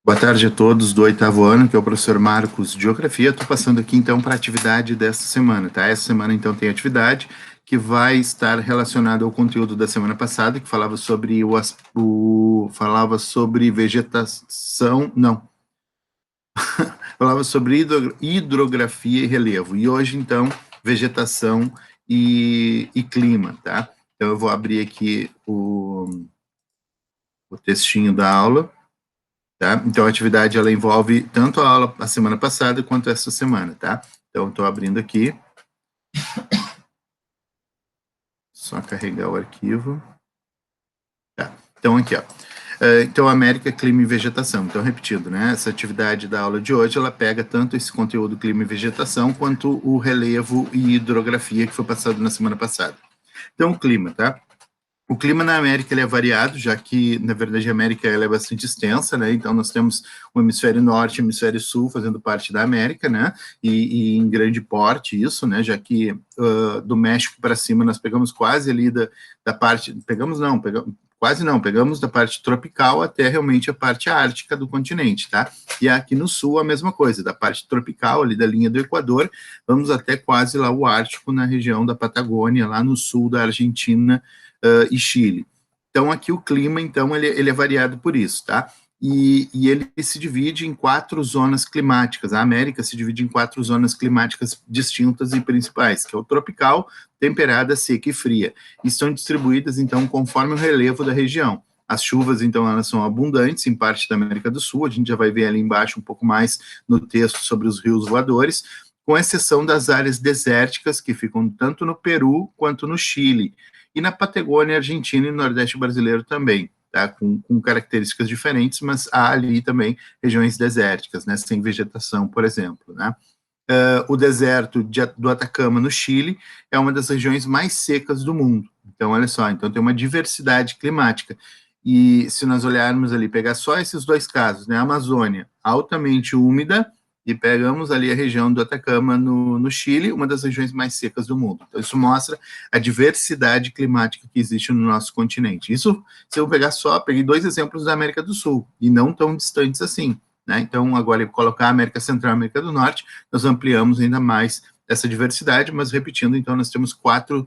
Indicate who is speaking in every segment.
Speaker 1: Boa tarde a todos do 8º ano, que é o professor Marcos de Geografia. Estou passando aqui, então, para a atividade desta semana, tá? Essa semana, então, tem atividade que vai estar relacionada ao conteúdo da semana passada, que falava sobre falava sobre vegetação, não, falava sobre hidrografia e relevo. E hoje, então, vegetação e clima, tá? Então, eu vou abrir aqui o textinho da aula. Tá? Então, a atividade ela envolve tanto a aula a semana passada quanto essa semana, tá? Então, estou abrindo aqui. Só carregar o arquivo. Tá. Então, aqui, ó. Então, América, clima e vegetação. Então, repetindo, né? Essa atividade da aula de hoje, ela pega tanto esse conteúdo clima e vegetação, quanto o relevo e hidrografia que foi passado na semana passada. Então, o clima, tá? O clima na América ele é variado, já que, na verdade, a América ela é bastante extensa, né? Então, nós temos o hemisfério norte e o hemisfério sul fazendo parte da América, né? E em grande porte isso, né? Já que do México para cima nós pegamos quase ali da parte... Quase não, pegamos da parte tropical até realmente a parte ártica do continente, tá? E aqui no sul a mesma coisa, da parte tropical ali da linha do Equador, vamos até quase lá o Ártico, na região da Patagônia, lá no sul da Argentina, e Chile. Então, aqui o clima, então, ele é variado por isso, tá? E ele se divide em 4 zonas climáticas. A América se divide em 4 zonas climáticas distintas e principais, que é o tropical, temperada, seca e fria. E estão distribuídas, então, conforme o relevo da região. As chuvas, então, elas são abundantes em parte da América do Sul, a gente já vai ver ali embaixo um pouco mais no texto sobre os rios voadores, com exceção das áreas desérticas, que ficam tanto no Peru quanto no Chile, e na Patagônia Argentina e no Nordeste brasileiro também, tá? Com características diferentes, mas há ali também regiões desérticas, né? Sem vegetação, por exemplo, né? O deserto do Atacama, no Chile, é uma das regiões mais secas do mundo. Então, olha só, então tem uma diversidade climática. E se nós olharmos ali, pegar só esses 2 casos, né? A Amazônia, altamente úmida, e pegamos ali a região do Atacama, no Chile, uma das regiões mais secas do mundo. Então, isso mostra a diversidade climática que existe no nosso continente. Isso, se eu pegar só, peguei 2 exemplos da América do Sul, e não tão distantes assim, né? Então, agora, colocar a América Central e a América do Norte, nós ampliamos ainda mais essa diversidade, mas repetindo, então, nós temos 4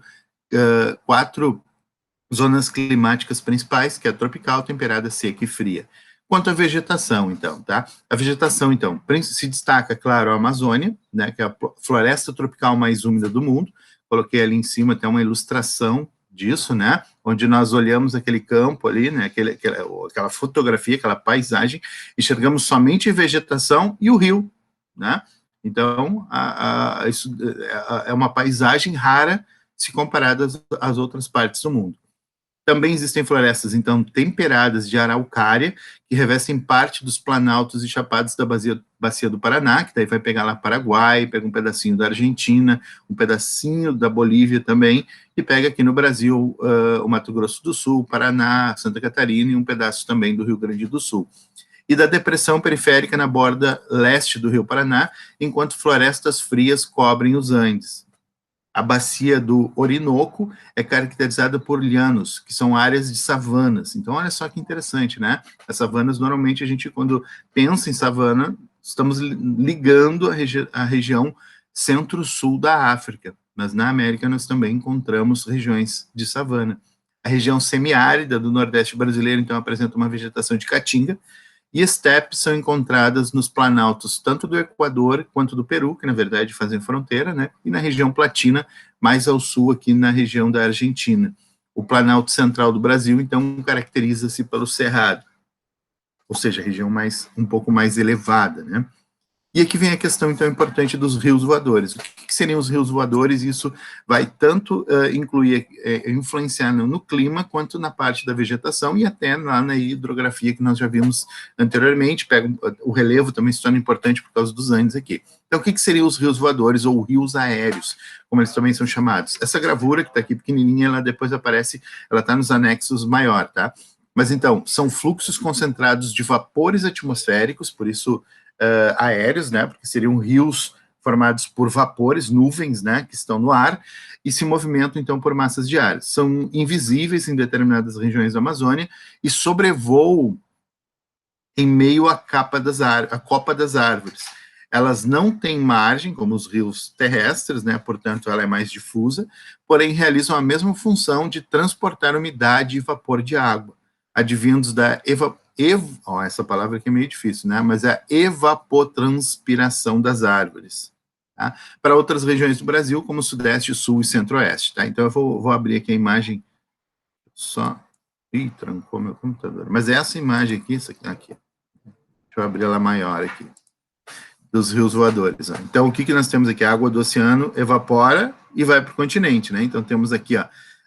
Speaker 1: zonas climáticas principais, que é a tropical, temperada, seca e fria. Quanto à vegetação, então, tá? A vegetação, então, se destaca, claro, a Amazônia, né, que é a floresta tropical mais úmida do mundo. Coloquei ali em cima até uma ilustração disso, né, onde nós olhamos aquele campo ali, né, aquela fotografia, aquela paisagem, enxergamos somente vegetação e o rio, né? Então, isso é uma paisagem rara se comparada às outras partes do mundo. Também existem florestas, então, temperadas de araucária, que revestem parte dos planaltos e chapadas da bacia do Paraná, que daí vai pegar lá Paraguai, pega um pedacinho da Argentina, um pedacinho da Bolívia também, e pega aqui no Brasil o Mato Grosso do Sul, Paraná, Santa Catarina e um pedaço também do Rio Grande do Sul. E da depressão periférica na borda leste do Rio Paraná, enquanto florestas frias cobrem os Andes. A bacia do Orinoco é caracterizada por llanos, que são áreas de savanas. Então, olha só que interessante, né? As savanas, normalmente, a gente, quando pensa em savana, estamos ligando a região centro-sul da África. Mas na América nós também encontramos regiões de savana. A região semiárida do Nordeste brasileiro, então, apresenta uma vegetação de caatinga, e estepes são encontradas nos planaltos tanto do Equador quanto do Peru, que na verdade fazem fronteira, né? E na região platina, mais ao sul, aqui na região da Argentina. O planalto central do Brasil, então, caracteriza-se pelo cerrado, ou seja, a região um pouco mais elevada, né? E aqui vem a questão, então, importante dos rios voadores. O que seriam os rios voadores? Isso vai tanto influenciar no clima, quanto na parte da vegetação e até lá na hidrografia que nós já vimos anteriormente. O relevo também se torna importante por causa dos Andes aqui. Então, o que seriam os rios voadores ou rios aéreos, como eles também são chamados? Essa gravura que está aqui pequenininha, ela depois aparece, ela está nos anexos maior, tá? Mas, então, são fluxos concentrados de vapores atmosféricos, por isso aéreos, né, porque seriam rios formados por vapores, nuvens, né, que estão no ar, e se movimentam, então, por massas de ar. São invisíveis em determinadas regiões da Amazônia e sobrevoam em meio à copa das árvores. Elas não têm margem, como os rios terrestres, né? Portanto, ela é mais difusa, porém realizam a mesma função de transportar umidade e vapor de água, advindos da essa palavra aqui é meio difícil, né? Mas é a evapotranspiração das árvores. Tá? Para outras regiões do Brasil, como Sudeste, Sul e Centro-Oeste. Tá? Então, eu vou abrir aqui a imagem só. Ih, trancou meu computador. Mas é essa imagem aqui, isso aqui. Deixa eu abrir ela maior aqui. Dos rios voadores. Ó. Então, o que nós temos aqui? A água do oceano evapora e vai para o continente, né? Então, temos aqui ó,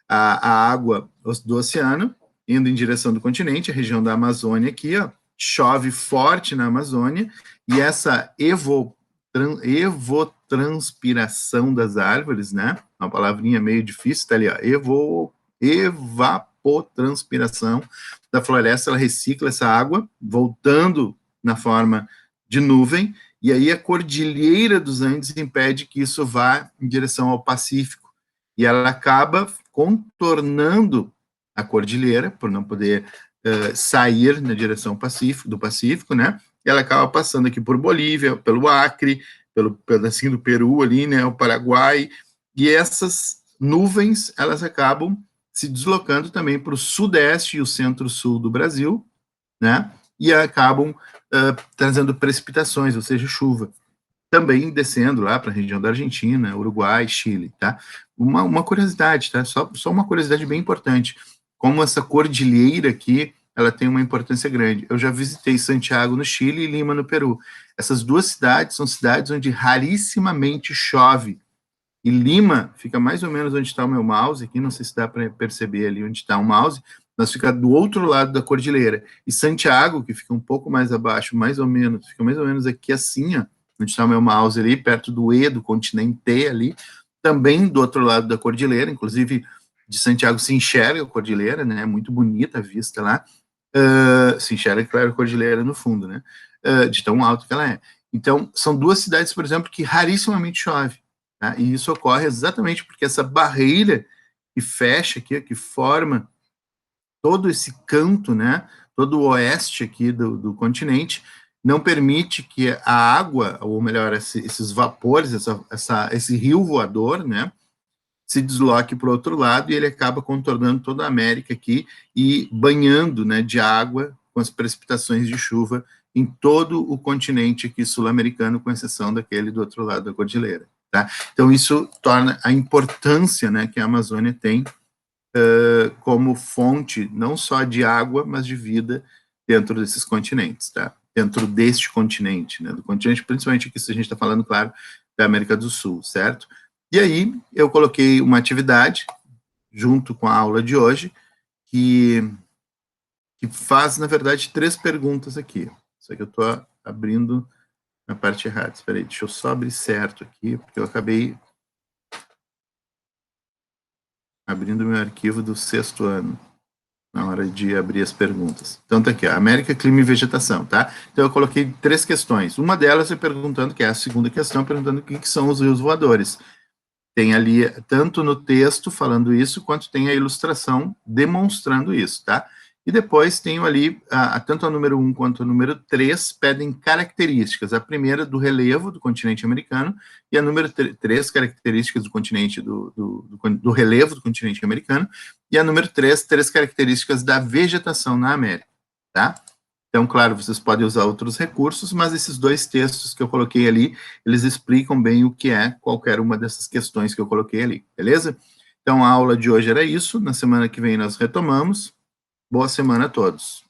Speaker 1: a água do oceano indo em direção do continente, a região da Amazônia aqui, ó, chove forte na Amazônia, e essa evotranspiração das árvores, né? Uma palavrinha meio difícil, tá ali, ó. Evapotranspiração da floresta, ela recicla essa água, voltando na forma de nuvem, e aí a Cordilheira dos Andes impede que isso vá em direção ao Pacífico, e ela acaba contornando a cordilheira, por não poder sair na direção do Pacífico, né? E ela acaba passando aqui por Bolívia, pelo Acre, pelo pedacinho do Peru ali, né? O Paraguai, e essas nuvens, elas acabam se deslocando também para o sudeste e o centro-sul do Brasil, né? E acabam trazendo precipitações, ou seja, chuva. Também descendo lá para a região da Argentina, Uruguai, Chile, tá? Uma curiosidade, tá? Só uma curiosidade bem importante. Como essa cordilheira aqui, ela tem uma importância grande. Eu já visitei Santiago no Chile e Lima no Peru. Essas duas cidades são cidades onde rarissimamente chove. E Lima fica mais ou menos onde está o meu mouse aqui, não sei se dá para perceber ali onde está o mouse, mas fica do outro lado da cordilheira. E Santiago, que fica um pouco mais abaixo, mais ou menos, fica mais ou menos aqui assim, ó, onde está o meu mouse ali, perto do E, do continente ali, também do outro lado da cordilheira, inclusive de Santiago se enxerga a cordilheira, né, muito bonita a vista lá, se enxerga, claro, a cordilheira no fundo, né, de tão alto que ela é. Então, são duas cidades, por exemplo, que rarissimamente chove, tá? E isso ocorre exatamente porque essa barreira que fecha aqui, que forma todo esse canto, né, todo o oeste aqui do continente, não permite que a água, ou melhor, esses vapores, esse rio voador, né, se desloque para o outro lado e ele acaba contornando toda a América aqui e banhando, né, de água com as precipitações de chuva em todo o continente aqui sul-americano, com exceção daquele do outro lado da cordilheira, tá? Então isso torna a importância, né, que a Amazônia tem como fonte não só de água, mas de vida dentro desses continentes, tá? Dentro deste continente, né? Do continente, principalmente aqui, se a gente está falando, claro, da América do Sul, certo? E aí, eu coloquei uma atividade, junto com a aula de hoje, que faz, na verdade, 3 perguntas aqui. Só que eu estou abrindo na parte errada. Espera aí, deixa eu só abrir certo aqui, porque eu acabei abrindo meu arquivo do 6º ano, na hora de abrir as perguntas. Então, tá aqui, ó, América, clima e vegetação, tá? Então, eu coloquei 3 questões. Uma delas é perguntando, que é a segunda questão, perguntando o que são os rios voadores. Tem ali, tanto no texto falando isso, quanto tem a ilustração demonstrando isso, tá? E depois tenho ali, tanto a número 1 quanto a número 3 pedem características. A primeira do relevo do continente americano e a número 3, características do continente, do relevo do continente americano, e a número 3 características da vegetação na América, tá? Então, claro, vocês podem usar outros recursos, mas esses 2 textos que eu coloquei ali, eles explicam bem o que é qualquer uma dessas questões que eu coloquei ali, beleza? Então, a aula de hoje era isso. Na semana que vem nós retomamos. Boa semana a todos.